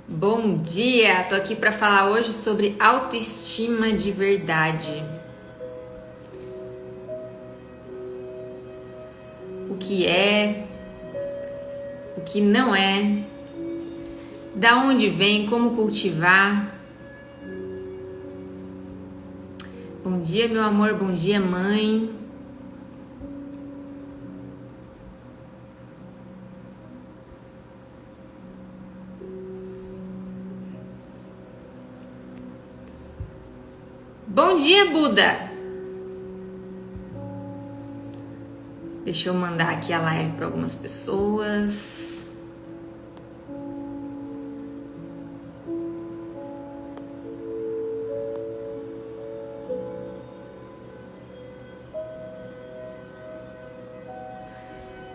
Bom dia! Tô aqui para falar hoje sobre autoestima de verdade. O que é, o que não é, da onde vem, como cultivar. Bom dia, meu amor, bom dia, mãe. Bom dia, Buda! Deixa eu mandar aqui a live para algumas pessoas.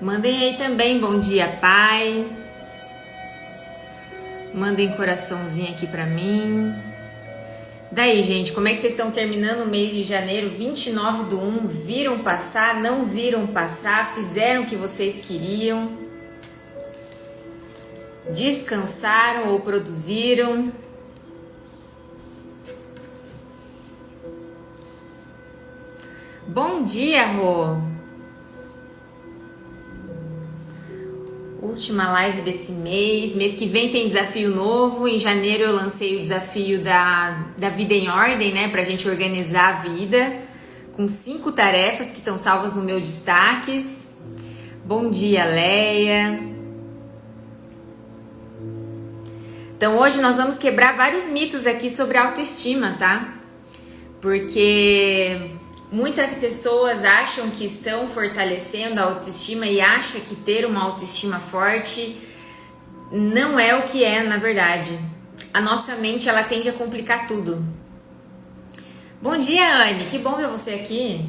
Mandem aí também, bom dia, pai. Mandem coraçãozinho aqui para mim. Daí, gente, como é que vocês estão terminando o mês de janeiro, 29/1? Viram passar, não viram passar? Fizeram o que vocês queriam? Descansaram ou produziram? Bom dia, Rô! Última live desse mês. Mês que vem tem desafio novo. Em janeiro eu lancei o desafio da vida em ordem, né? Pra gente organizar a vida. Com 5 tarefas que estão salvas no meu destaques. Bom dia, Leia. Então hoje nós vamos quebrar vários mitos aqui sobre autoestima, tá? Porque muitas pessoas acham que estão fortalecendo a autoestima e acham que ter uma autoestima forte não é o que é, na verdade. A nossa mente, ela tende a complicar tudo. Bom dia, Anne, que bom ver você aqui.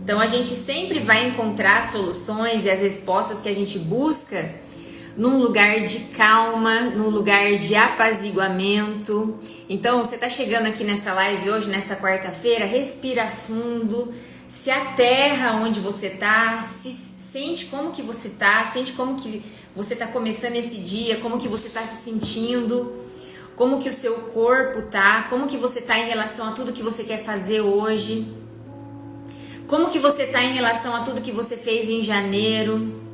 Então a gente sempre vai encontrar soluções e as respostas que a gente busca num lugar de calma, num lugar de apaziguamento. Então, você tá chegando aqui nessa live hoje, nessa quarta-feira, respira fundo, se aterra onde você tá, sente como que você tá, sente como que você tá começando esse dia, como que você tá se sentindo, como que o seu corpo tá, como que você tá em relação a tudo que você quer fazer hoje, como que você tá em relação a tudo que você fez em janeiro.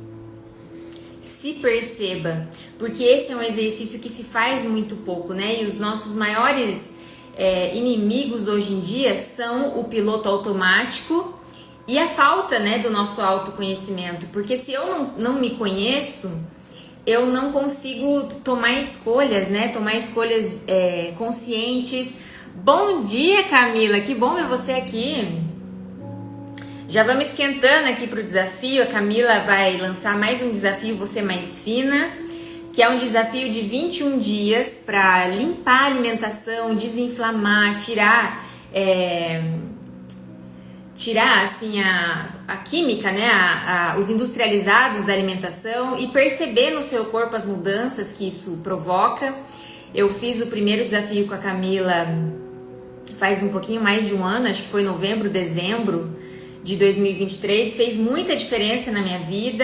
Se perceba, porque esse é um exercício que se faz muito pouco, né? E os nossos maiores inimigos hoje em dia são o piloto automático e a falta, né, do nosso autoconhecimento. Porque se eu não me conheço, eu não consigo tomar escolhas, né? Tomar escolhas conscientes. Bom dia, Camila, que bom ver você aqui. Já vamos esquentando aqui para o desafio. A Camila vai lançar mais um desafio, Você Mais Fina, que é um desafio de 21 dias para limpar a alimentação, desinflamar, tirar assim a química, né, os industrializados da alimentação e perceber no seu corpo as mudanças que isso provoca. Eu fiz o primeiro desafio com a Camila faz um pouquinho mais de um ano, acho que foi novembro, dezembro de 2023, fez muita diferença na minha vida.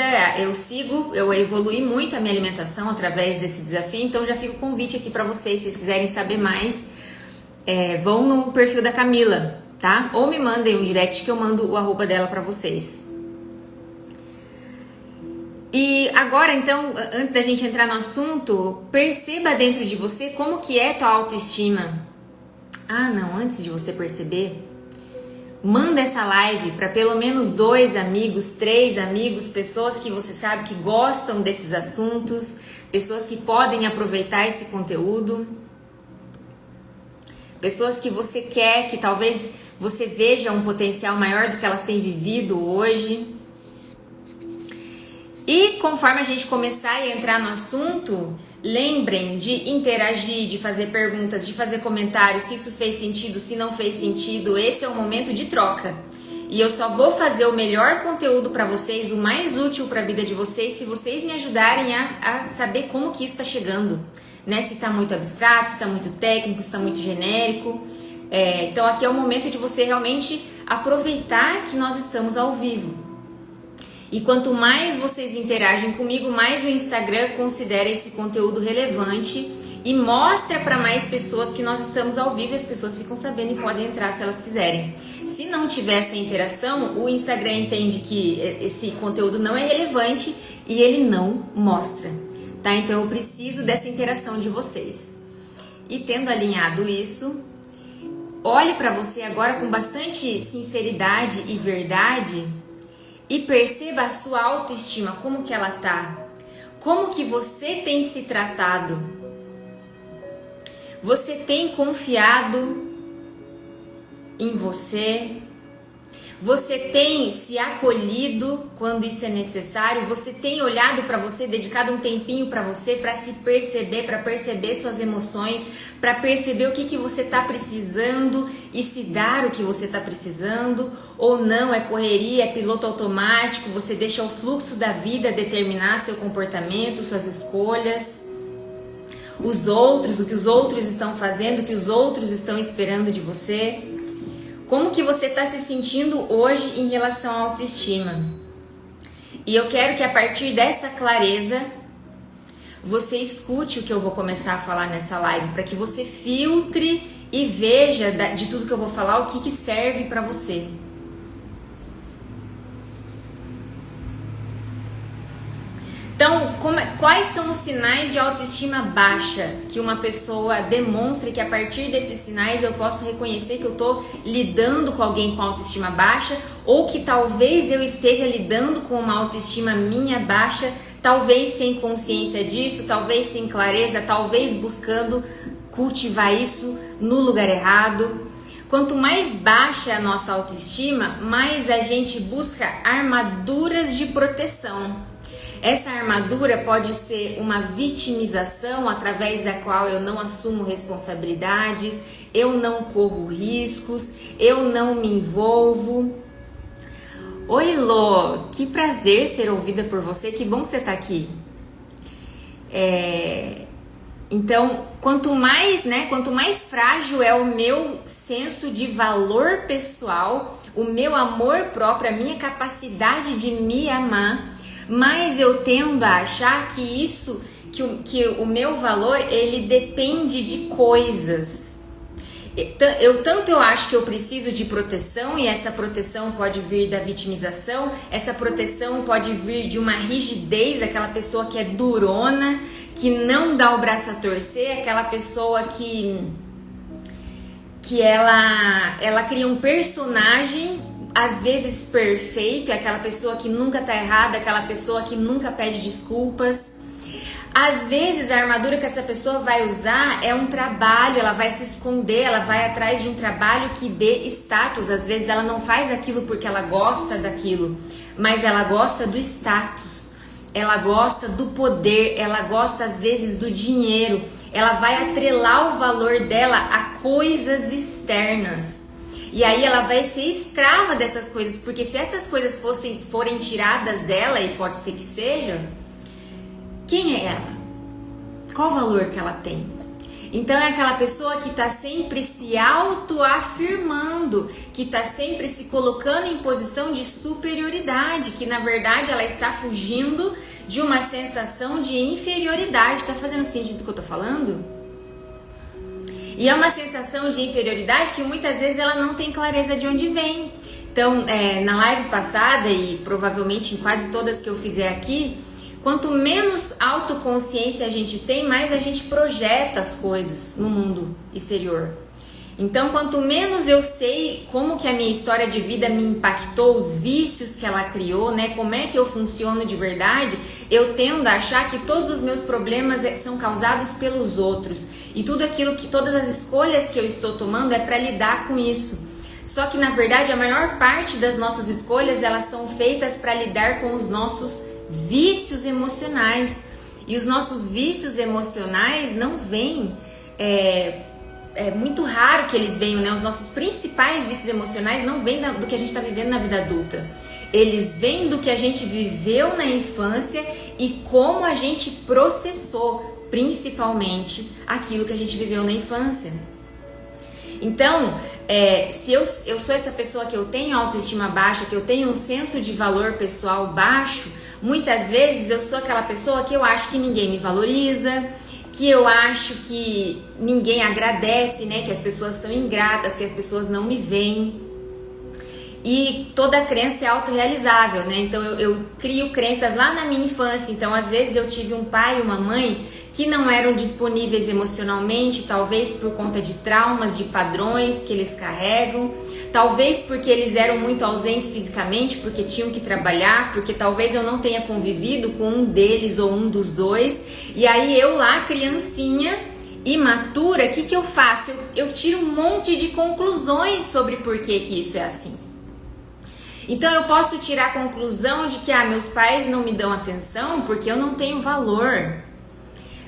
Eu evolui muito a minha alimentação através desse desafio, então já fica o convite aqui para vocês, se vocês quiserem saber mais, vão no perfil da Camila, tá? Ou me mandem um direct que eu mando o arroba dela para vocês. E agora, então, antes da gente entrar no assunto, perceba dentro de você como que é tua autoestima. Ah, não, antes de você perceber, manda essa live para pelo menos 2 amigos, 3 amigos, pessoas que você sabe que gostam desses assuntos, pessoas que podem aproveitar esse conteúdo, pessoas que você quer, que talvez você veja um potencial maior do que elas têm vivido hoje. E conforme a gente começar a entrar no assunto, lembrem de interagir, de fazer perguntas, de fazer comentários, se isso fez sentido, se não fez sentido. Esse é o momento de troca. E eu só vou fazer o melhor conteúdo para vocês, o mais útil para a vida de vocês, se vocês me ajudarem a saber como que isso está chegando, né? Se está muito abstrato, se está muito técnico, se está muito genérico. Então aqui é o momento de você realmente aproveitar que nós estamos ao vivo. E quanto mais vocês interagem comigo, mais o Instagram considera esse conteúdo relevante e mostra para mais pessoas que nós estamos ao vivo e as pessoas ficam sabendo e podem entrar se elas quiserem. Se não tiver essa interação, o Instagram entende que esse conteúdo não é relevante e ele não mostra, tá? Então eu preciso dessa interação de vocês. E tendo alinhado isso, olhe para você agora com bastante sinceridade e verdade e perceba a sua autoestima, como que ela tá, como que você tem se tratado. Você tem confiado em você? Você tem se acolhido quando isso é necessário? Você tem olhado para você, dedicado um tempinho para você, para se perceber, para perceber suas emoções, para perceber o que você está precisando e se dar o que você está precisando? Ou não, é correria, é piloto automático, você deixa o fluxo da vida determinar seu comportamento, suas escolhas? Os outros, o que os outros estão fazendo, o que os outros estão esperando de você. Como que você está se sentindo hoje em relação à autoestima? E eu quero que a partir dessa clareza, você escute o que eu vou começar a falar nessa live, para que você filtre e veja de tudo que eu vou falar o que serve para você. Então, quais são os sinais de autoestima baixa que uma pessoa demonstra que a partir desses sinais eu posso reconhecer que eu estou lidando com alguém com autoestima baixa ou que talvez eu esteja lidando com uma autoestima minha baixa, talvez sem consciência disso, talvez sem clareza, talvez buscando cultivar isso no lugar errado. Quanto mais baixa é a nossa autoestima, mais a gente busca armaduras de proteção. Essa armadura pode ser uma vitimização através da qual eu não assumo responsabilidades, eu não corro riscos, eu não me envolvo. Oi, Lô, que prazer ser ouvida por você, que bom que você está aqui. Então, quanto mais frágil é o meu senso de valor pessoal, o meu amor próprio, a minha capacidade de me amar, mas eu tendo a achar que o meu valor, ele depende de coisas. Tanto eu acho que eu preciso de proteção, e essa proteção pode vir da vitimização, essa proteção pode vir de uma rigidez, aquela pessoa que é durona, que não dá o braço a torcer, aquela pessoa que ela cria um personagem às vezes perfeito, é aquela pessoa que nunca tá errada, aquela pessoa que nunca pede desculpas. Às vezes a armadura que essa pessoa vai usar é um trabalho, ela vai se esconder, ela vai atrás de um trabalho que dê status. Às vezes ela não faz aquilo porque ela gosta daquilo, mas ela gosta do status, ela gosta do poder, ela gosta às vezes do dinheiro, ela vai atrelar o valor dela a coisas externas. E aí ela vai ser escrava dessas coisas, porque se essas coisas forem tiradas dela, e pode ser que seja, quem é ela? Qual o valor que ela tem? Então é aquela pessoa que está sempre se autoafirmando, que está sempre se colocando em posição de superioridade, que na verdade ela está fugindo de uma sensação de inferioridade. Está fazendo sentido do que eu estou falando? E é uma sensação de inferioridade que muitas vezes ela não tem clareza de onde vem. Então, na live passada e provavelmente em quase todas que eu fizer aqui, quanto menos autoconsciência a gente tem, mais a gente projeta as coisas no mundo exterior. Então, quanto menos eu sei como que a minha história de vida me impactou, os vícios que ela criou, né? Como é que eu funciono de verdade, eu tendo a achar que todos os meus problemas são causados pelos outros. E todas as escolhas que eu estou tomando é para lidar com isso. Só que, na verdade, a maior parte das nossas escolhas, elas são feitas para lidar com os nossos vícios emocionais. E os nossos vícios emocionais não vêm... É muito raro que eles venham, né? Os nossos principais vícios emocionais não vêm do que a gente está vivendo na vida adulta. Eles vêm do que a gente viveu na infância e como a gente processou, principalmente, aquilo que a gente viveu na infância. Então, se eu sou essa pessoa que eu tenho autoestima baixa, que eu tenho um senso de valor pessoal baixo, muitas vezes eu sou aquela pessoa que eu acho que ninguém me valoriza, que eu acho que ninguém agradece, né? Que as pessoas são ingratas, que as pessoas não me veem. E toda crença é autorrealizável, né? Então eu crio crenças lá na minha infância. Então às vezes eu tive um pai e uma mãe que não eram disponíveis emocionalmente, talvez por conta de traumas, de padrões que eles carregam, talvez porque eles eram muito ausentes fisicamente, porque tinham que trabalhar, porque talvez eu não tenha convivido com um deles ou um dos dois. E aí eu lá, criancinha, imatura, o que eu faço? Eu tiro um monte de conclusões sobre por que isso é assim. Então eu posso tirar a conclusão de que meus pais não me dão atenção porque eu não tenho valor.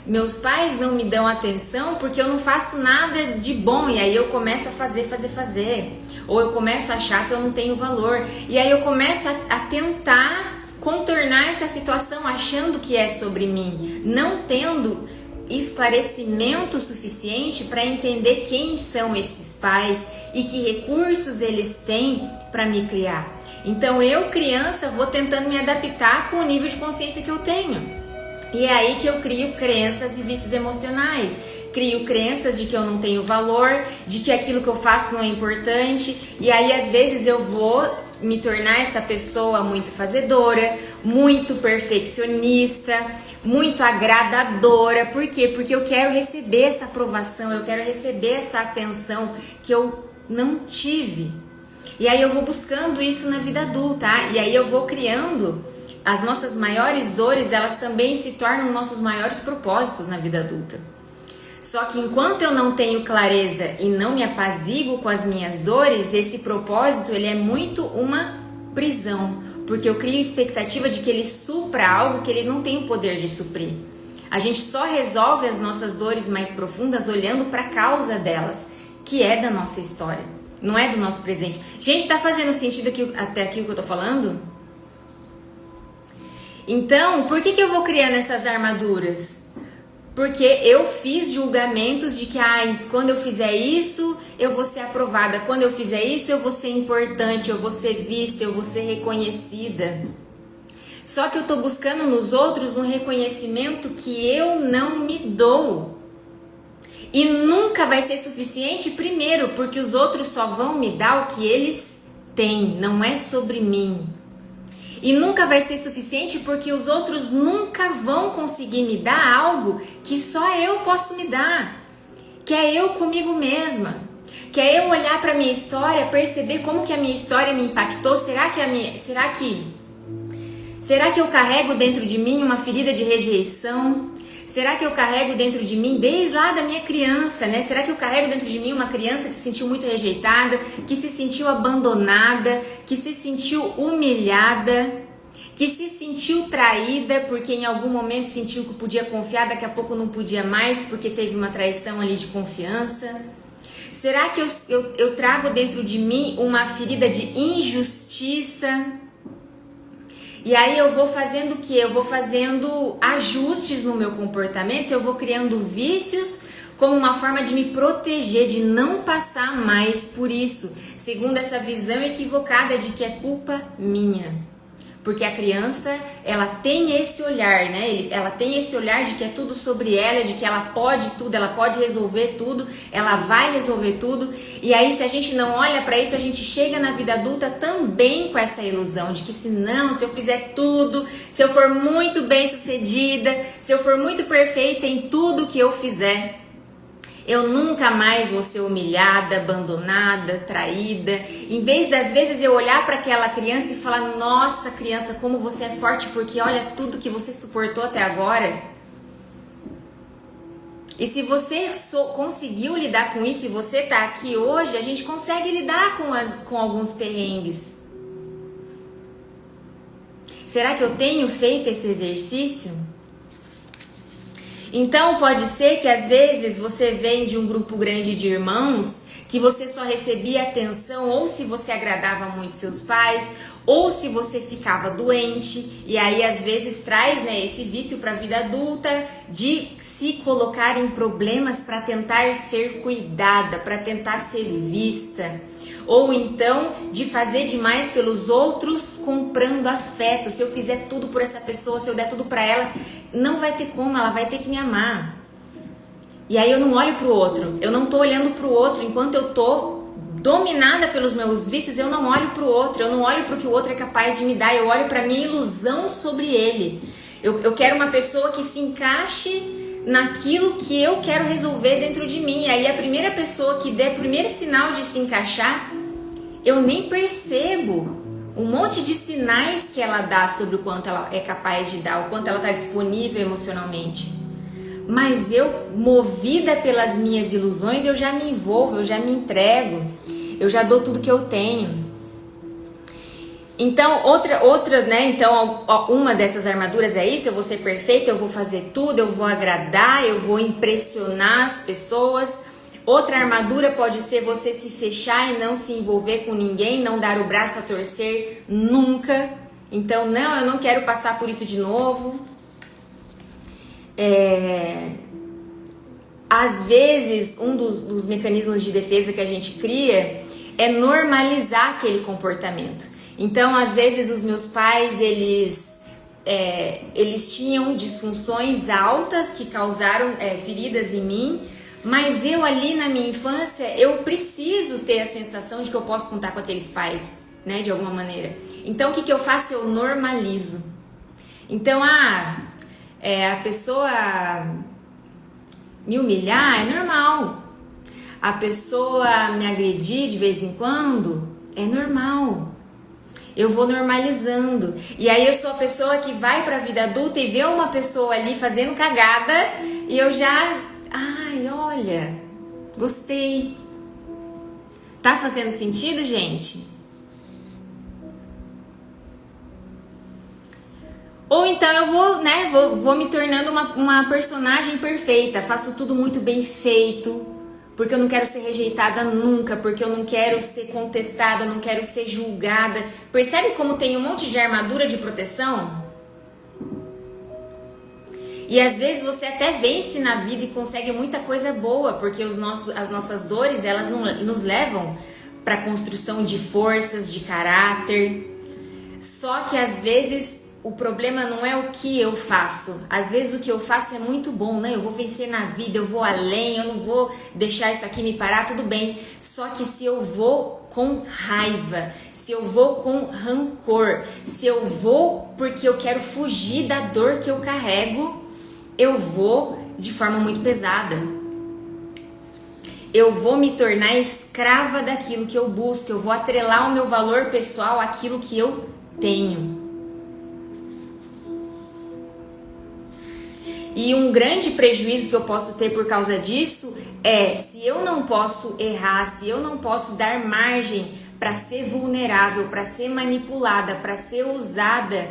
Meus pais não me dão atenção porque eu não faço nada de bom. E aí eu começo a fazer. Ou eu começo a achar que eu não tenho valor. E aí eu começo a tentar contornar essa situação achando que é sobre mim. Não tendo esclarecimento suficiente para entender quem são esses pais e que recursos eles têm para me criar. Então eu, criança, vou tentando me adaptar com o nível de consciência que eu tenho. E é aí que eu crio crenças e vícios emocionais. Crio crenças de que eu não tenho valor, de que aquilo que eu faço não é importante. E aí às vezes eu vou me tornar essa pessoa muito fazedora, muito perfeccionista, muito agradadora. Por quê? Porque eu quero receber essa aprovação, eu quero receber essa atenção que eu não tive. E aí eu vou buscando isso na vida adulta, e aí eu vou criando as nossas maiores dores, elas também se tornam nossos maiores propósitos na vida adulta. Só que enquanto eu não tenho clareza e não me apazigo com as minhas dores, esse propósito ele é muito uma prisão, porque eu crio expectativa de que ele supra algo que ele não tem o poder de suprir. A gente só resolve as nossas dores mais profundas olhando para a causa delas, que é da nossa história, não é do nosso presente. Gente, tá fazendo sentido até aqui o que eu tô falando? Então, por que eu vou criando essas armaduras? Porque eu fiz julgamentos de que quando eu fizer isso, eu vou ser aprovada. Quando eu fizer isso, eu vou ser importante, eu vou ser vista, eu vou ser reconhecida. Só que eu tô buscando nos outros um reconhecimento que eu não me dou. E nunca vai ser suficiente, primeiro, porque os outros só vão me dar o que eles têm, não é sobre mim. E nunca vai ser suficiente porque os outros nunca vão conseguir me dar algo que só eu posso me dar. Que é eu comigo mesma. Que é eu olhar para a minha história, perceber como que a minha história me impactou. Será que eu carrego dentro de mim uma ferida de rejeição? Será que eu carrego dentro de mim desde lá da minha criança, né? Será que eu carrego dentro de mim uma criança que se sentiu muito rejeitada, que se sentiu abandonada, que se sentiu humilhada, que se sentiu traída porque em algum momento sentiu que podia confiar, daqui a pouco não podia mais porque teve uma traição ali de confiança? Será que eu trago dentro de mim uma ferida de injustiça? E aí eu vou fazendo o quê? Eu vou fazendo ajustes no meu comportamento, eu vou criando vícios como uma forma de me proteger, de não passar mais por isso, segundo essa visão equivocada de que é culpa minha. Porque a criança, ela tem esse olhar, né? Ela tem esse olhar de que é tudo sobre ela, de que ela pode tudo, ela pode resolver tudo, ela vai resolver tudo. E aí, se a gente não olha para isso, a gente chega na vida adulta também com essa ilusão de que se eu fizer tudo, se eu for muito bem sucedida, se eu for muito perfeita em tudo que eu fizer, eu nunca mais vou ser humilhada, abandonada, traída. Em vez das vezes eu olhar para aquela criança e falar: nossa, criança, como você é forte, porque olha tudo que você suportou até agora. E se você conseguiu lidar com isso e você está aqui hoje, a gente consegue lidar com alguns perrengues. Será que eu tenho feito esse exercício? Então pode ser que às vezes você vem de um grupo grande de irmãos que você só recebia atenção ou se você agradava muito seus pais, ou se você ficava doente, e aí às vezes traz, né, esse vício para a vida adulta de se colocar em problemas para tentar ser cuidada, para tentar ser vista, ou então de fazer demais pelos outros comprando afeto. Se eu fizer tudo por essa pessoa, se eu der tudo para ela, não vai ter como, ela vai ter que me amar. E aí eu não olho pro outro, eu não tô olhando pro outro enquanto eu tô dominada pelos meus vícios. Eu não olho pro outro, eu não olho pro que o outro é capaz de me dar, eu olho pra minha ilusão sobre ele. Eu quero uma pessoa que se encaixe naquilo que eu quero resolver dentro de mim. E aí a primeira pessoa que der o primeiro sinal de se encaixar, eu nem percebo um monte de sinais que ela dá sobre o quanto ela é capaz de dar, o quanto ela está disponível emocionalmente. Mas eu, movida pelas minhas ilusões, eu já me envolvo, eu já me entrego, eu já dou tudo que eu tenho. Então, outra, né? Então, uma dessas armaduras é isso: eu vou ser perfeita, eu vou fazer tudo, eu vou agradar, eu vou impressionar as pessoas. Outra armadura pode ser você se fechar e não se envolver com ninguém, não dar o braço a torcer nunca. Então, não, eu não quero passar por isso de novo. Às vezes, um dos mecanismos de defesa que a gente cria é normalizar aquele comportamento. Então, às vezes, os meus pais, eles tinham disfunções altas que causaram feridas em mim, mas eu ali na minha infância, eu preciso ter a sensação de que eu posso contar com aqueles pais, né, de alguma maneira. Então, o que eu faço? Eu normalizo. Então, a pessoa me humilhar é normal. A pessoa me agredir de vez em quando é normal. Eu vou normalizando. E aí eu sou a pessoa que vai pra vida adulta e vê uma pessoa ali fazendo cagada e eu já... Ai, olha, gostei. Tá fazendo sentido, gente? Ou então eu vou, né, vou me tornando uma personagem perfeita. Faço tudo muito bem feito, porque eu não quero ser rejeitada nunca, porque eu não quero ser contestada, eu não quero ser julgada. Percebe como tem um monte de armadura de proteção? E às vezes você até vence na vida e consegue muita coisa boa, porque as nossas dores, elas nos levam para a construção de forças, de caráter. Só que às vezes o problema não é o que eu faço. Às vezes o que eu faço é muito bom, né? Eu vou vencer na vida, eu vou além, eu não vou deixar isso aqui me parar, tudo bem. Só que se eu vou com raiva, se eu vou com rancor, se eu vou porque eu quero fugir da dor que eu carrego, eu vou de forma muito pesada. Eu vou me tornar escrava daquilo que eu busco, eu vou atrelar o meu valor pessoal àquilo que eu tenho. E um grande prejuízo que eu posso ter por causa disso é, se eu não posso errar, se eu não posso dar margem para ser vulnerável, para ser manipulada, para ser usada,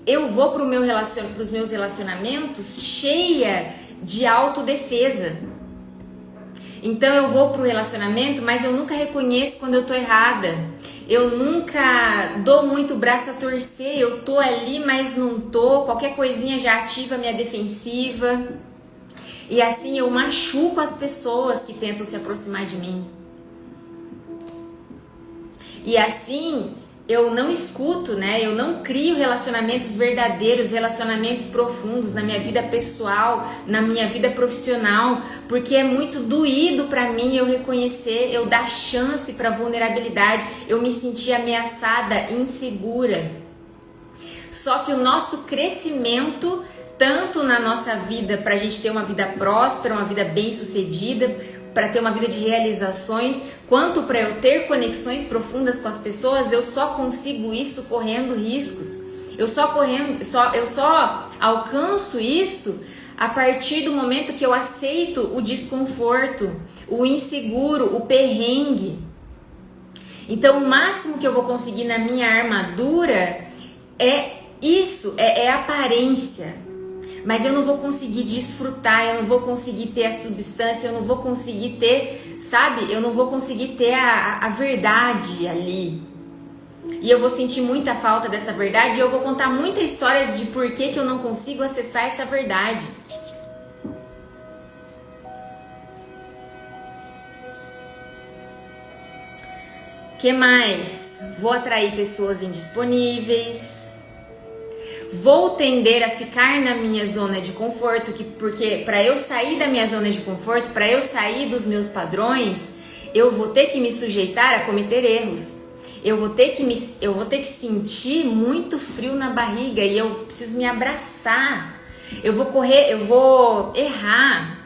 eu vou para os meus relacionamentos cheia de autodefesa. Então eu vou pro relacionamento, mas eu nunca reconheço quando eu tô errada. Eu nunca dou muito braço a torcer, eu tô ali, mas não tô. Qualquer coisinha já ativa a minha defensiva. E assim eu machuco as pessoas que tentam se aproximar de mim. E assim eu não escuto, né? Eu não crio relacionamentos verdadeiros, relacionamentos profundos na minha vida pessoal, na minha vida profissional, porque é muito doído pra mim eu reconhecer, eu dar chance pra vulnerabilidade, eu me sentir ameaçada, insegura. Só que o nosso crescimento, tanto na nossa vida, pra gente ter uma vida próspera, uma vida bem-sucedida, para ter uma vida de realizações, quanto para eu ter conexões profundas com as pessoas, eu só consigo isso correndo riscos. Eu só alcanço isso a partir do momento que eu aceito o desconforto, o inseguro, o perrengue. Então, o máximo que eu vou conseguir na minha armadura é isso, é aparência. Mas eu não vou conseguir desfrutar, eu não vou conseguir ter a substância, eu não vou conseguir ter, sabe? Eu não vou conseguir ter a verdade ali. E eu vou sentir muita falta dessa verdade e eu vou contar muitas histórias de por que eu não consigo acessar essa verdade. Que mais? Vou atrair pessoas indisponíveis. Vou tender a ficar na minha zona de conforto, porque para eu sair da minha zona de conforto, para eu sair dos meus padrões, eu vou ter que me sujeitar a cometer erros. Eu vou ter que sentir muito frio na barriga e eu preciso me abraçar. Eu vou errar.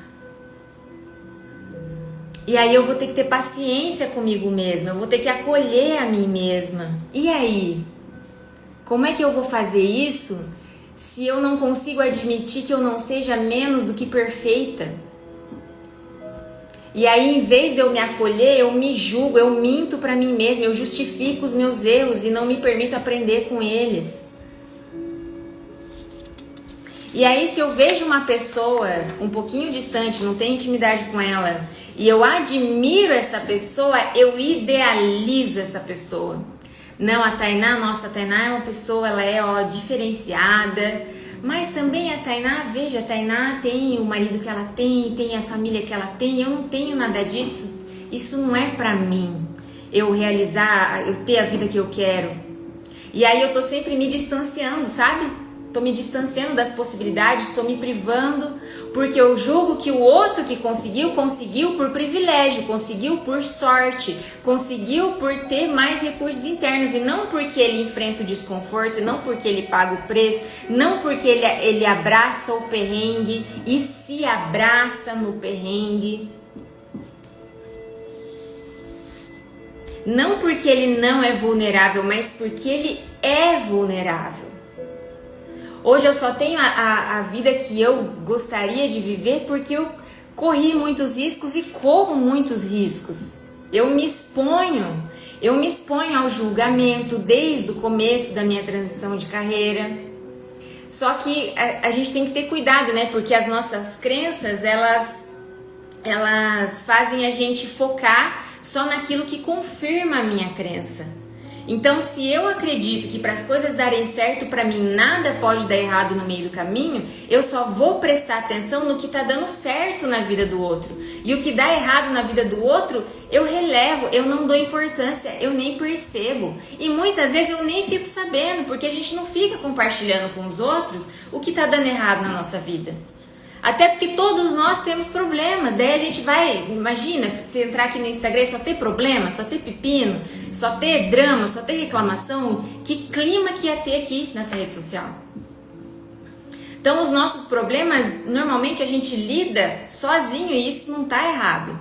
E aí eu vou ter que ter paciência comigo mesma, eu vou ter que acolher a mim mesma. E aí? Como é que eu vou fazer isso se eu não consigo admitir que eu não seja menos do que perfeita? E aí, em vez de eu me acolher, eu me julgo, eu minto pra mim mesma, eu justifico os meus erros e não me permito aprender com eles. E aí, se eu vejo uma pessoa um pouquinho distante, não tenho intimidade com ela, e eu admiro essa pessoa, eu idealizo essa pessoa. Não, a Tainá, nossa, a Tainá é uma pessoa, ela é diferenciada, mas também a Tainá, veja, a Tainá tem o marido que ela tem a família que ela tem, eu não tenho nada disso. Isso não é pra mim, eu ter a vida que eu quero. E aí eu tô sempre me distanciando, sabe? Tô me distanciando das possibilidades, tô me privando, porque eu julgo que o outro que conseguiu por privilégio, conseguiu por sorte, conseguiu por ter mais recursos internos, e não porque ele enfrenta o desconforto, não porque ele paga o preço, não porque ele abraça o perrengue e se abraça no perrengue. Não porque ele não é vulnerável, mas porque ele é vulnerável. Hoje eu só tenho a vida que eu gostaria de viver porque eu corri muitos riscos e corro muitos riscos. Eu me exponho ao julgamento desde o começo da minha transição de carreira. Só que a gente tem que ter cuidado, né? Porque as nossas crenças, elas fazem a gente focar só naquilo que confirma a minha crença. Então, se eu acredito que para as coisas darem certo para mim nada pode dar errado no meio do caminho, eu só vou prestar atenção no que está dando certo na vida do outro. E o que dá errado na vida do outro, eu relevo, eu não dou importância, eu nem percebo. E muitas vezes eu nem fico sabendo, porque a gente não fica compartilhando com os outros o que está dando errado na nossa vida. Até porque todos nós temos problemas, daí a gente vai, imagina, se entrar aqui no Instagram e só ter problema, só ter pepino, só ter drama, só ter reclamação, que clima que ia ter aqui nessa rede social? Então os nossos problemas, normalmente a gente lida sozinho e isso não tá errado.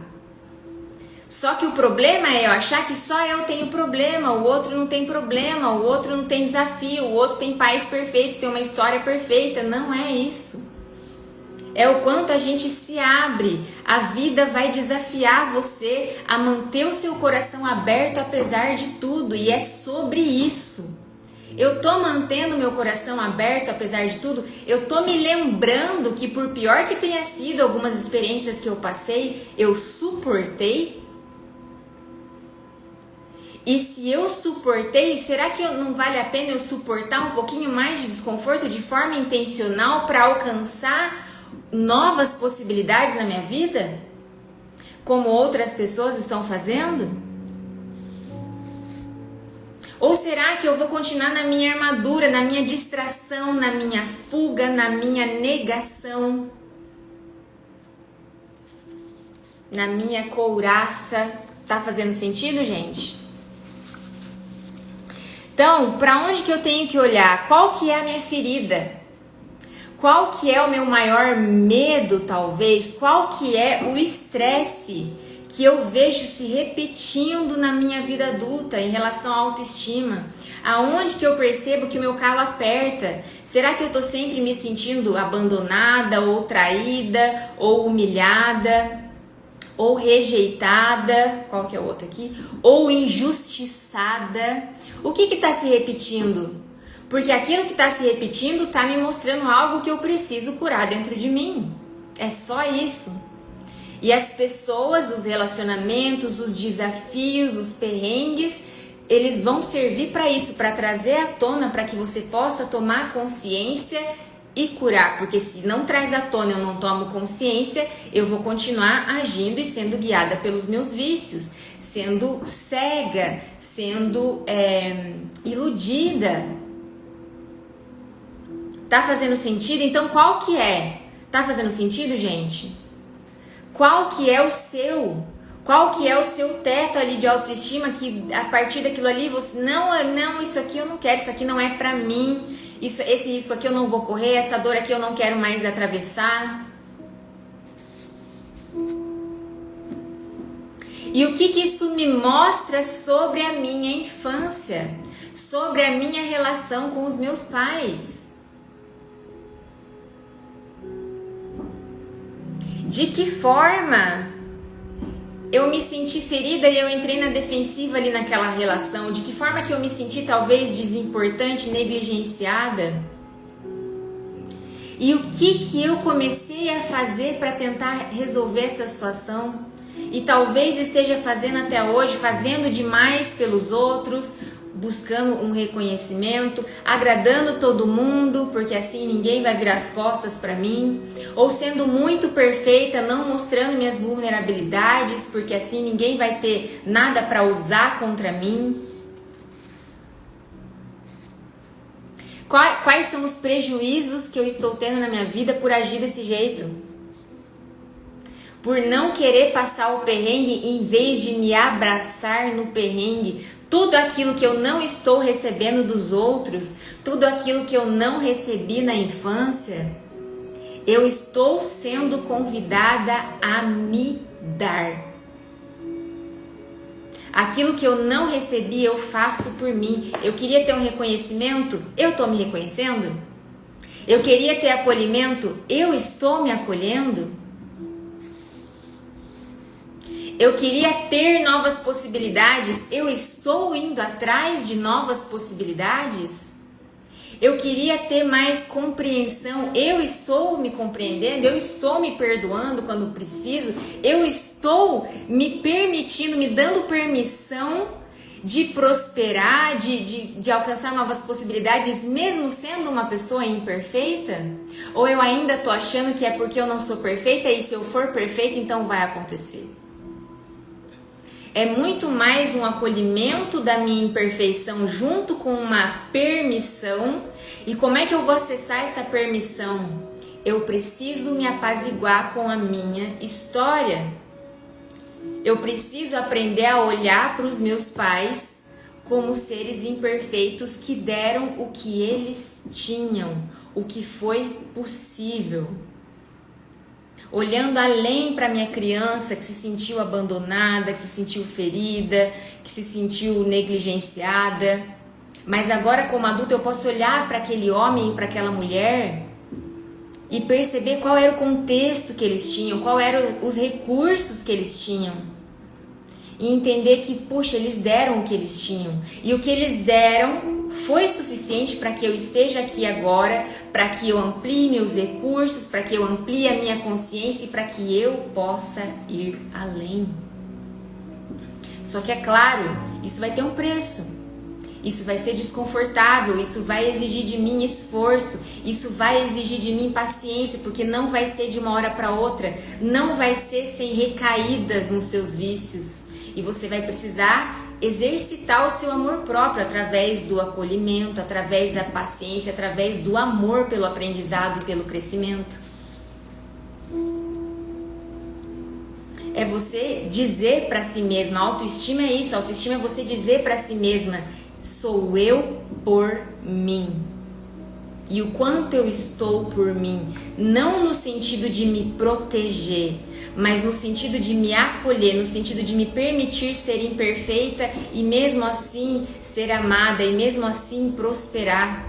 Só que o problema é eu achar que só eu tenho problema, o outro não tem problema, o outro não tem desafio, o outro tem pais perfeitos, tem uma história perfeita, não é isso. É o quanto a gente se abre. A vida vai desafiar você a manter o seu coração aberto apesar de tudo. E é sobre isso. Eu tô mantendo meu coração aberto apesar de tudo. Eu tô me lembrando que por pior que tenha sido algumas experiências que eu passei, eu suportei. E se eu suportei, será que não vale a pena eu suportar um pouquinho mais de desconforto de forma intencional para alcançar novas possibilidades na minha vida, como outras pessoas estão fazendo? Ou será que eu vou continuar na minha armadura, na minha distração, na minha fuga, na minha negação, na minha couraça? Tá fazendo sentido, gente? Então, para onde que eu tenho que olhar? Qual que é a minha ferida? Qual que é o meu maior medo, talvez? Qual que é o estresse que eu vejo se repetindo na minha vida adulta em relação à autoestima? Aonde que eu percebo que o meu calo aperta? Será que eu tô sempre me sentindo abandonada, ou traída, ou humilhada, ou rejeitada? Qual que é o outro aqui? Ou injustiçada? O que que tá se repetindo? Porque aquilo que está se repetindo está me mostrando algo que eu preciso curar dentro de mim. É só isso. E as pessoas, os relacionamentos, os desafios, os perrengues eles vão servir para isso, para trazer à tona, para que você possa tomar consciência e curar, porque se não traz à tona, eu não tomo consciência, eu vou continuar agindo e sendo guiada pelos meus vícios, sendo cega, sendo iludida. Tá fazendo sentido? Então qual que é? Tá fazendo sentido, gente? Qual que é o seu? Qual que é o seu teto ali de autoestima que a partir daquilo ali você não, isso aqui eu não quero, isso aqui não é pra mim, esse risco aqui eu não vou correr, essa dor aqui eu não quero mais atravessar. E o que isso me mostra sobre a minha infância, sobre a minha relação com os meus pais? De que forma eu me senti ferida e eu entrei na defensiva ali naquela relação? De que forma que eu me senti talvez desimportante, negligenciada? E o que eu comecei a fazer para tentar resolver essa situação? E talvez esteja fazendo até hoje, fazendo demais pelos outros, buscando um reconhecimento, agradando todo mundo, porque assim ninguém vai virar as costas para mim, ou sendo muito perfeita, não mostrando minhas vulnerabilidades, porque assim ninguém vai ter nada para usar contra mim. Quais são os prejuízos que eu estou tendo na minha vida por agir desse jeito? Por não querer passar o perrengue em vez de me abraçar no perrengue. Tudo aquilo que eu não estou recebendo dos outros, tudo aquilo que eu não recebi na infância, eu estou sendo convidada a me dar. Aquilo que eu não recebi, eu faço por mim. Eu queria ter um reconhecimento, eu estou me reconhecendo? Eu queria ter acolhimento, eu estou me acolhendo? Eu queria ter novas possibilidades, eu estou indo atrás de novas possibilidades? Eu queria ter mais compreensão, eu estou me compreendendo, eu estou me perdoando quando preciso, eu estou me permitindo, me dando permissão de prosperar, de alcançar novas possibilidades, mesmo sendo uma pessoa imperfeita? Ou eu ainda estou achando que é porque eu não sou perfeita e se eu for perfeita, então vai acontecer? É muito mais um acolhimento da minha imperfeição junto com uma permissão. E como é que eu vou acessar essa permissão? Eu preciso me apaziguar com a minha história. Eu preciso aprender a olhar para os meus pais como seres imperfeitos que deram o que eles tinham, o que foi possível. Olhando além para minha criança que se sentiu abandonada, que se sentiu ferida, que se sentiu negligenciada. Mas agora como adulta eu posso olhar para aquele homem e para aquela mulher e perceber qual era o contexto que eles tinham, qual eram os recursos que eles tinham. E entender que, puxa, eles deram o que eles tinham. E o que eles deram foi suficiente para que eu esteja aqui agora, para que eu amplie meus recursos, para que eu amplie a minha consciência e para que eu possa ir além. Só que é claro, isso vai ter um preço. Isso vai ser desconfortável, isso vai exigir de mim esforço, isso vai exigir de mim paciência, porque não vai ser de uma hora para outra, não vai ser sem recaídas nos seus vícios. E você vai precisar exercitar o seu amor próprio através do acolhimento, através da paciência, através do amor pelo aprendizado e pelo crescimento. É você dizer para si mesma, autoestima é isso, autoestima é você dizer para si mesma, sou eu por mim. E o quanto eu estou por mim, não no sentido de me proteger, mas no sentido de me acolher, no sentido de me permitir ser imperfeita e mesmo assim ser amada e mesmo assim prosperar.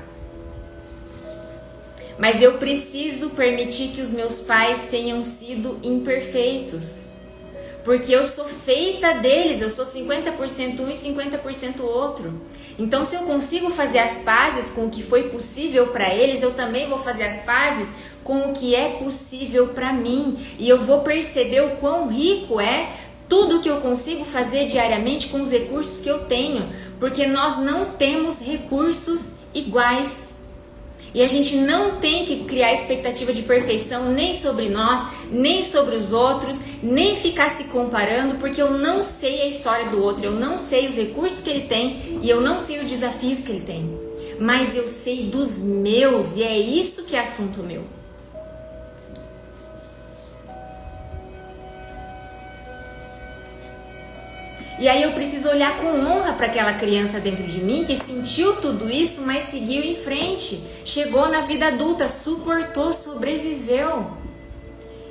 Mas eu preciso permitir que os meus pais tenham sido imperfeitos, porque eu sou feita deles, eu sou 50% um e 50% outro. Então se eu consigo fazer as pazes com o que foi possível para eles, eu também vou fazer as pazes com o que é possível para mim. E eu vou perceber o quão rico é tudo que eu consigo fazer diariamente com os recursos que eu tenho, porque nós não temos recursos iguais. E a gente não tem que criar expectativa de perfeição nem sobre nós, nem sobre os outros, nem ficar se comparando, porque eu não sei a história do outro, eu não sei os recursos que ele tem e eu não sei os desafios que ele tem. Mas eu sei dos meus e é isso que é assunto meu. E aí eu preciso olhar com honra para aquela criança dentro de mim que sentiu tudo isso, mas seguiu em frente. Chegou na vida adulta, suportou, sobreviveu.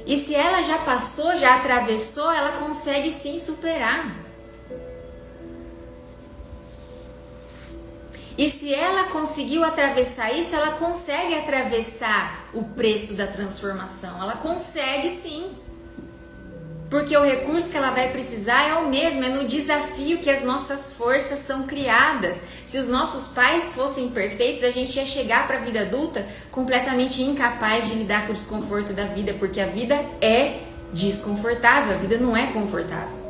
E se ela já passou, já atravessou, ela consegue sim superar. E se ela conseguiu atravessar isso, ela consegue atravessar o preço da transformação. Ela consegue sim. Porque o recurso que ela vai precisar é o mesmo, é no desafio que as nossas forças são criadas. Se os nossos pais fossem perfeitos, a gente ia chegar para a vida adulta completamente incapaz de lidar com o desconforto da vida, porque a vida é desconfortável, a vida não é confortável.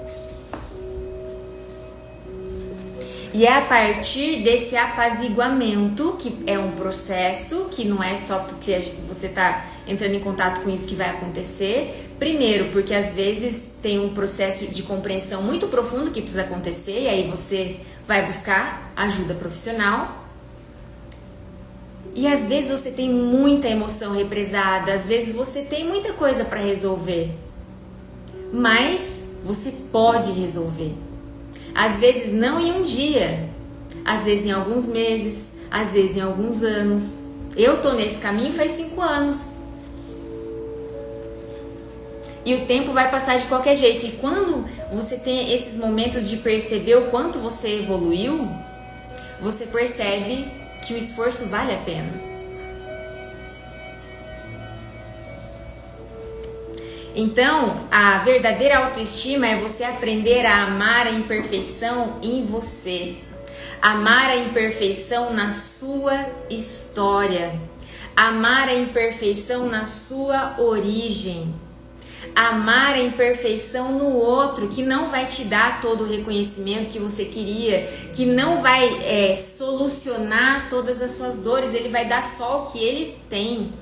E é a partir desse apaziguamento, que é um processo, que não é só porque você está entrando em contato com isso que vai acontecer. Primeiro, porque às vezes tem um processo de compreensão muito profundo que precisa acontecer, e aí você vai buscar ajuda profissional. E às vezes você tem muita emoção represada, às vezes você tem muita coisa para resolver, mas você pode resolver. Às vezes não em um dia, às vezes em alguns meses, às vezes em alguns anos. Eu tô nesse caminho faz 5 anos. E o tempo vai passar de qualquer jeito. E quando você tem esses momentos de perceber o quanto você evoluiu, você percebe que o esforço vale a pena. Então, a verdadeira autoestima é você aprender a amar a imperfeição em você. Amar a imperfeição na sua história. Amar a imperfeição na sua origem. Amar a imperfeição no outro, que não vai te dar todo o reconhecimento que você queria, que não vai solucionar todas as suas dores, ele vai dar só o que ele tem.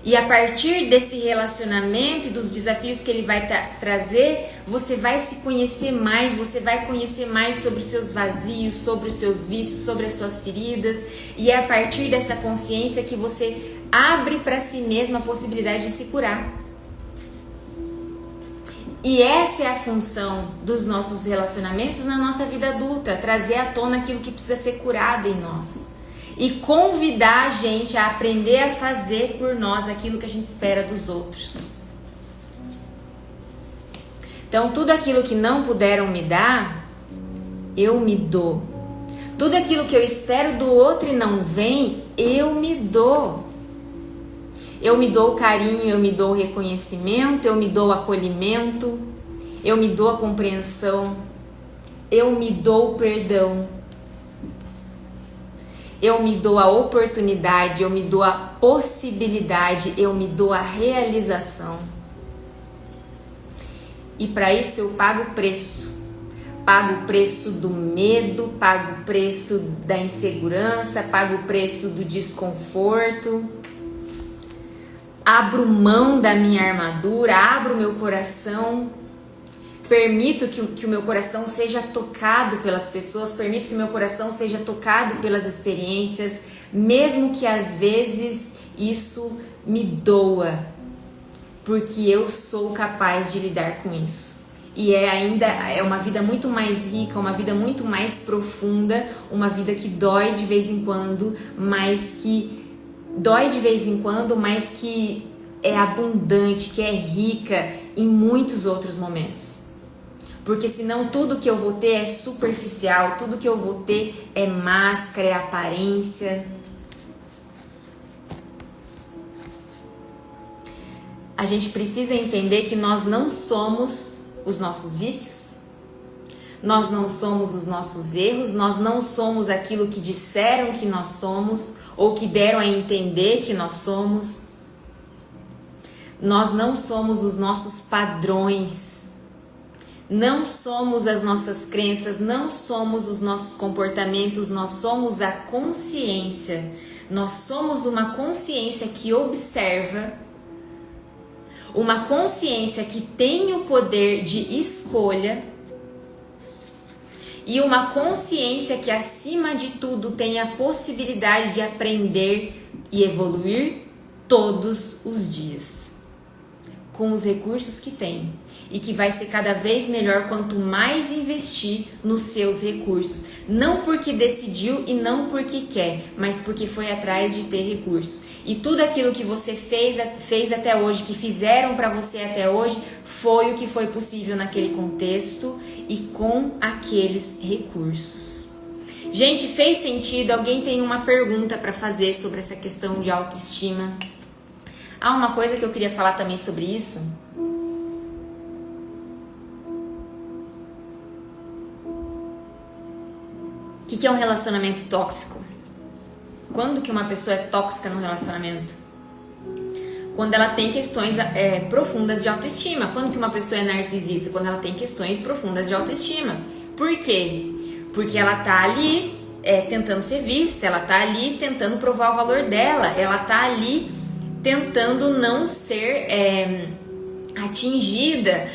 E a partir desse relacionamento e dos desafios que ele vai trazer, você vai se conhecer mais, você vai conhecer mais sobre os seus vazios, sobre os seus vícios, sobre as suas feridas. E é a partir dessa consciência que você abre para si mesmo a possibilidade de se curar. E essa é a função dos nossos relacionamentos na nossa vida adulta, trazer à tona aquilo que precisa ser curado em nós. E convidar a gente a aprender a fazer por nós aquilo que a gente espera dos outros. Então, tudo aquilo que não puderam me dar, eu me dou. Tudo aquilo que eu espero do outro e não vem, eu me dou. Eu me dou carinho, eu me dou reconhecimento, eu me dou acolhimento, eu me dou a compreensão, eu me dou perdão. Eu me dou a oportunidade, eu me dou a possibilidade, eu me dou a realização. E para isso eu pago o preço. Pago o preço do medo, pago o preço da insegurança, pago o preço do desconforto. Abro mão da minha armadura, abro meu coração. Permito que o meu coração seja tocado pelas pessoas, permito que o meu coração seja tocado pelas experiências, mesmo que às vezes isso me doa, porque eu sou capaz de lidar com isso. E é uma vida muito mais rica, uma vida muito mais profunda, uma vida que dói de vez em quando, mas que é abundante, que é rica em muitos outros momentos. Porque senão tudo que eu vou ter é superficial, tudo que eu vou ter é máscara, é aparência. A gente precisa entender que nós não somos os nossos vícios, nós não somos os nossos erros, nós não somos aquilo que disseram que nós somos ou que deram a entender que nós somos. Nós não somos os nossos padrões. Não somos as nossas crenças, não somos os nossos comportamentos, nós somos a consciência. Nós somos uma consciência que observa, uma consciência que tem o poder de escolha e uma consciência que, acima de tudo, tem a possibilidade de aprender e evoluir todos os dias, com os recursos que tem, e que vai ser cada vez melhor quanto mais investir nos seus recursos. Não porque decidiu e não porque quer, mas porque foi atrás de ter recursos. E tudo aquilo que você fez até hoje, que fizeram para você até hoje, foi o que foi possível naquele contexto e com aqueles recursos. Gente, fez sentido? Alguém tem uma pergunta para fazer sobre essa questão de autoestima? Há uma coisa que eu queria falar também sobre isso. O que é um relacionamento tóxico? Quando que uma pessoa é tóxica no relacionamento? Quando ela tem questões profundas de autoestima. Quando que uma pessoa é narcisista? Quando ela tem questões profundas de autoestima. Por quê? Porque ela tá ali tentando ser vista, ela tá ali tentando provar o valor dela, ela tá ali tentando não ser atingida.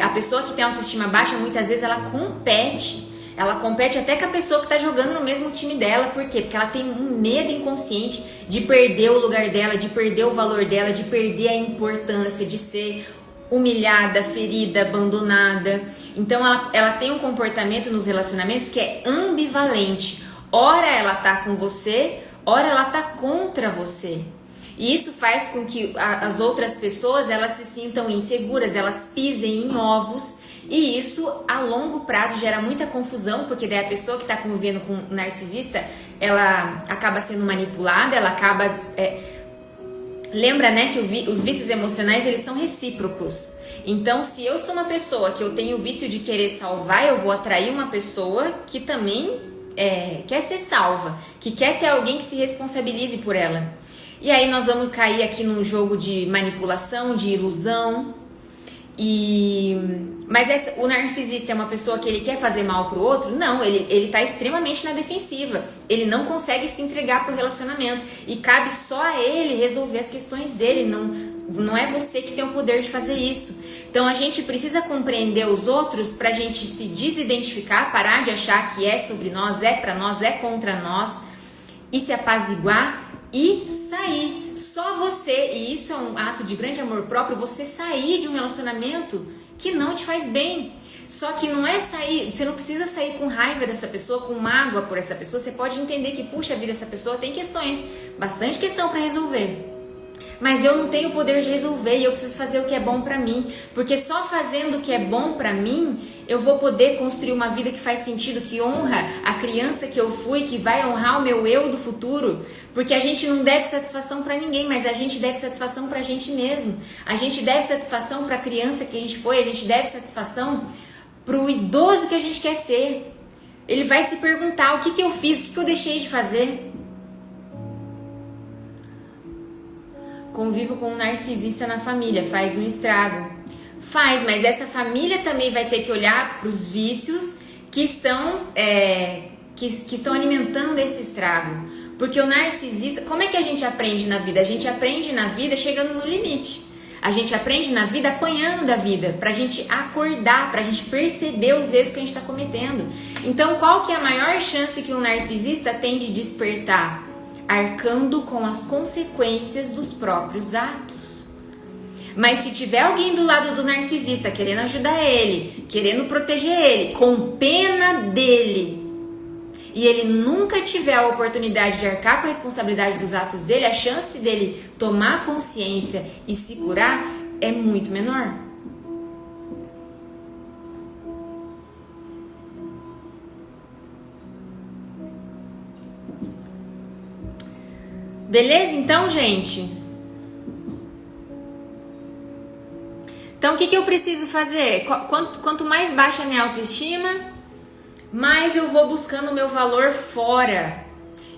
A pessoa que tem autoestima baixa, muitas vezes ela compete. Ela compete até com a pessoa que está jogando no mesmo time dela. Por quê? Porque ela tem um medo inconsciente de perder o lugar dela, de perder o valor dela, de perder a importância, de ser humilhada, ferida, abandonada. Então ela tem um comportamento nos relacionamentos que é ambivalente. Ora ela tá com você, ora ela tá contra você. E isso faz com que as outras pessoas elas se sintam inseguras, elas pisem em ovos. E isso, a longo prazo, gera muita confusão, porque daí a pessoa que está convivendo com um narcisista, ela acaba sendo manipulada, ela acaba... Lembra, né, que os vícios emocionais, eles são recíprocos. Então, se eu sou uma pessoa que eu tenho o vício de querer salvar, eu vou atrair uma pessoa que também quer ser salva, que quer ter alguém que se responsabilize por ela. E aí nós vamos cair aqui num jogo de manipulação, de ilusão. Mas o narcisista é uma pessoa que ele quer fazer mal pro outro? Não, ele tá extremamente na defensiva. Ele não consegue se entregar pro relacionamento. E cabe só a ele resolver as questões dele. Não é você que tem o poder de fazer isso. Então a gente precisa compreender os outros pra gente se desidentificar, parar de achar que é sobre nós, é pra nós, é contra nós, e se apaziguar e sair. Só você, e isso é um ato de grande amor próprio, você sair de um relacionamento que não te faz bem. Só que não é sair, você não precisa sair com raiva dessa pessoa, com mágoa por essa pessoa. Você pode entender que, puxa vida, essa pessoa tem questões, bastante questão para resolver. Mas eu não tenho o poder de resolver e eu preciso fazer o que é bom pra mim. Porque só fazendo o que é bom pra mim, eu vou poder construir uma vida que faz sentido, que honra a criança que eu fui, que vai honrar o meu eu do futuro. Porque a gente não deve satisfação pra ninguém, mas a gente deve satisfação pra gente mesmo. A gente deve satisfação pra criança que a gente foi, a gente deve satisfação pro idoso que a gente quer ser. Ele vai se perguntar o que eu fiz, o que eu deixei de fazer. Convivo com um narcisista na família, faz um estrago. Faz, mas essa família também vai ter que olhar para os vícios que estão alimentando esse estrago. Porque o narcisista, como é que a gente aprende na vida? A gente aprende na vida chegando no limite. A gente aprende na vida apanhando da vida, pra gente acordar, pra gente perceber os erros que a gente está cometendo. Então, qual que é a maior chance que um narcisista tem de despertar? Arcando com as consequências dos próprios atos. Mas se tiver alguém do lado do narcisista querendo ajudar ele, querendo proteger ele, com pena dele, e ele nunca tiver a oportunidade de arcar com a responsabilidade dos atos dele, a chance dele tomar consciência e se curar é muito menor. Beleza, então, gente? Então, o que eu preciso fazer? Quanto mais baixa a minha autoestima, mais eu vou buscando o meu valor fora.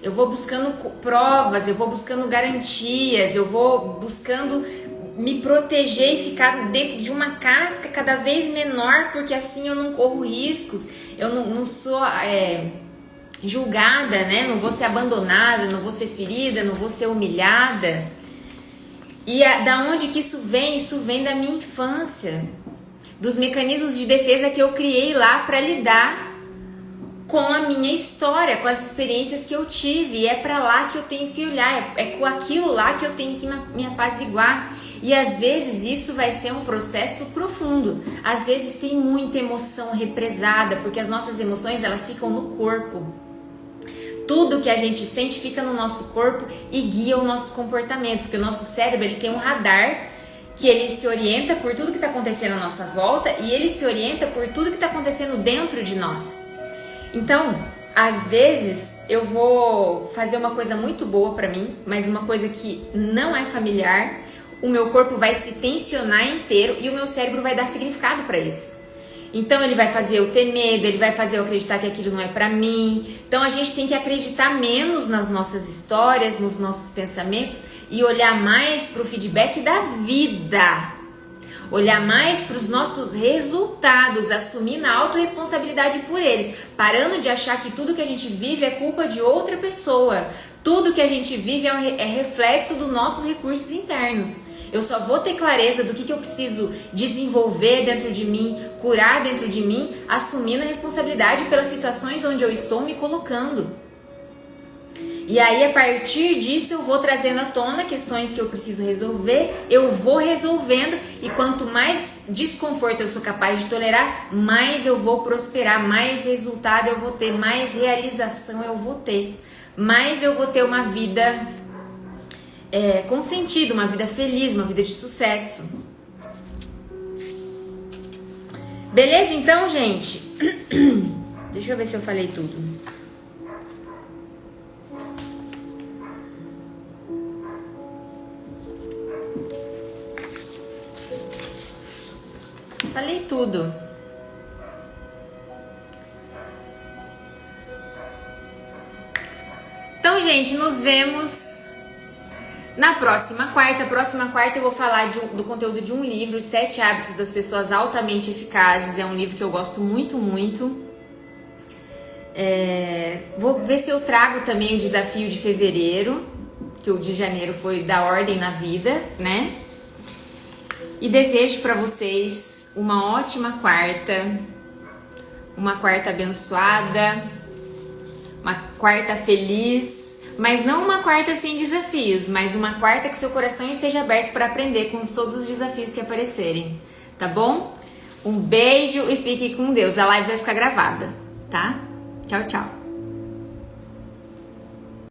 Eu vou buscando provas, eu vou buscando garantias, eu vou buscando me proteger e ficar dentro de uma casca cada vez menor, porque assim eu não corro riscos, eu não sou julgada, né? Não vou ser abandonada, não vou ser ferida, não vou ser humilhada. E da onde que isso vem? Isso vem da minha infância, dos mecanismos de defesa que eu criei lá para lidar com a minha história, com as experiências que eu tive. E é para lá que eu tenho que olhar, é com aquilo lá que eu tenho que me apaziguar. E às vezes isso vai ser um processo profundo. Às vezes tem muita emoção represada, porque as nossas emoções, elas ficam no corpo. Tudo que a gente sente fica no nosso corpo e guia o nosso comportamento, porque o nosso cérebro, ele tem um radar que ele se orienta por tudo que está acontecendo à nossa volta e ele se orienta por tudo que está acontecendo dentro de nós. Então, às vezes, eu vou fazer uma coisa muito boa pra mim, mas uma coisa que não é familiar, o meu corpo vai se tensionar inteiro e o meu cérebro vai dar significado pra isso. Então, ele vai fazer eu ter medo, ele vai fazer eu acreditar que aquilo não é pra mim. Então, a gente tem que acreditar menos nas nossas histórias, nos nossos pensamentos e olhar mais pro feedback da vida. Olhar mais para os nossos resultados, assumindo a autorresponsabilidade por eles, parando de achar que tudo que a gente vive é culpa de outra pessoa. Tudo que a gente vive é reflexo dos nossos recursos internos. Eu só vou ter clareza do que eu preciso desenvolver dentro de mim, curar dentro de mim, assumindo a responsabilidade pelas situações onde eu estou me colocando. E aí, a partir disso, eu vou trazendo à tona questões que eu preciso resolver, eu vou resolvendo, e quanto mais desconforto eu sou capaz de tolerar, mais eu vou prosperar, mais resultado eu vou ter, mais realização eu vou ter, mais eu vou ter uma vida com sentido, uma vida feliz, uma vida de sucesso. Beleza, então, gente? Deixa eu ver se eu falei tudo. Falei tudo. Então, gente, nos vemos na próxima quarta. Próxima quarta eu vou falar do conteúdo de um livro, Os 7 Hábitos das Pessoas Altamente Eficazes. É um livro que eu gosto muito, muito. Vou ver se eu trago também o desafio de fevereiro, que o de janeiro foi da ordem na vida, né? E desejo para vocês uma ótima quarta, uma quarta abençoada, uma quarta feliz, mas não uma quarta sem desafios, mas uma quarta que seu coração esteja aberto para aprender com todos os desafios que aparecerem, tá bom? Um beijo e fique com Deus. A live vai ficar gravada, tá? Tchau, tchau.